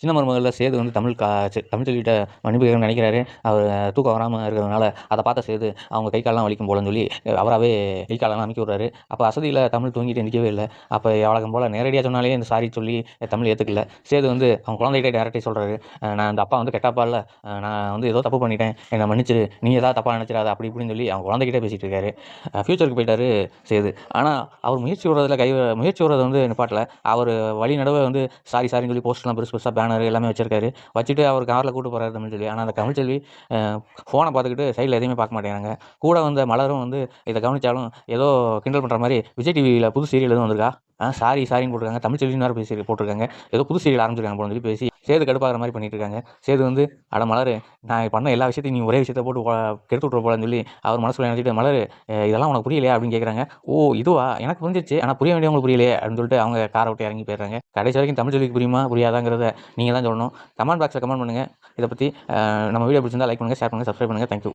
சின்ன மருமகள்ல சேது வந்து தமிழ் செல்விட்ட மன்னிப்பு கேட்கணும்னு நெனைக்கிறாரு. அவரு தூக்கம் வராம இருக்கிறதுனால, அத பார்த்த சேது, அவங்க கை கால்லாம் வலிக்கும் போலன்னு சொல்லி, அவராவே கை காலெல்லாம் அமுக்கி விடுறாரு. அப்ப அசதியில தமிழ் தூங்கிட்டு எந்திரிக்கவே இல்ல. அப்ப வழக்கம் போல நேரடியா சொன்னாலே இந்த சாரி சொல்லி தமிழ் ஏத்துக்கல. சேது வந்து அவங்க குழந்தைகிட்ட டைரக்ட்டா சொல்றாரு. நான் அந்த அப்பா வந்து கெட்ட அப்பா இல்ல. நான் வந்து ஏதோ தப்பு பண்ணிட்டேன். என்ன மன்னிச்சிரு. நீ ஏதாவது தப்பா நெனச்சிராத அப்படி இப்படின்னு சொல்லி அவங்க குழந்தைகிட்டே பேசிட்டு இருக்காரு. ஃபியூச்சருக்கு போயிட்டாரு சேது. ஆனா, அவர் முயற்சி விடுறத வந்து நிப்பாட்டல. அவரு வழி நடுவே வந்து சாரின்னு சொல்லி போஸ்டர்லாம் பெருசு பெருசா பேனர் எல்லாமே வச்சிருக்காரு. வச்சுட்டு அவர் கார்ல கூட்டு போறாரு தமிழ்ச்செல்வி. ஆனா அந்த தமிழ்ச்செல்வி ஃபோன பார்த்துக்கிட்டு சைடுல எதையுமே பார்க்க மாட்டேங்கிறாங்க. கூட வந்த மலரும் வந்து இத கவனிச்சாலும் ஏதோ கிண்டல் பண்ற மாரி, விஜய் டிவில புது சீரியல் எதுவும் வந்திருக்கா? சாரின்னு போட்டுருக்காங்க. தமிழ்ச்செல்வின்னு வேற பேசி போட்டுருக்காங்க. ஏதோ புது சீரியல் ஆரம்பிச்சிருக்காங்க போலன்னு சொல்லி பேசி சேது கடுப்பாகிற மாரி பண்ணிட்டு இருக்காங்க. சேது வந்து, "அட மலரு, நான் பண்ண எல்லா விஷயத்தையும் நீ ஒரே விஷயத்த போட்டு கெடுத்து விட்டுற போலன்னு" சொல்லி அவர் மனசுக்குள்ள நெனச்சுட்டு, "மலரு, இதெல்லாம் உனக்கு புரியலையா?" அப்படின்னு கேட்குறாங்க. "ஓ! இதுவா? எனக்கு புரிஞ்சிருச்சு. ஆனா புரிய வேண்டியவங்களுக்கு புரியலையே!" அப்படின்னு சொல்லிட்டு அவங்க கார விட்டு இறங்கி போயிடுறாங்க. கடைசி வரைக்கும் தமிழ்ச்செல்விக்கு புரியுமா? புரியாதாங்கிறத நீங்க தான் சொல்லணும். கமெண்ட் பாக்ஸ்ல கமெண்ட் பண்ணுங்க. இத பத்தி நம்ம வீடியோ பிடிச்சிருந்தா லைக் பண்ணுங்க, ஷேர் பண்ணுங்க, சப்ஸ்கிரைப் பண்ணுங்க. Thank you.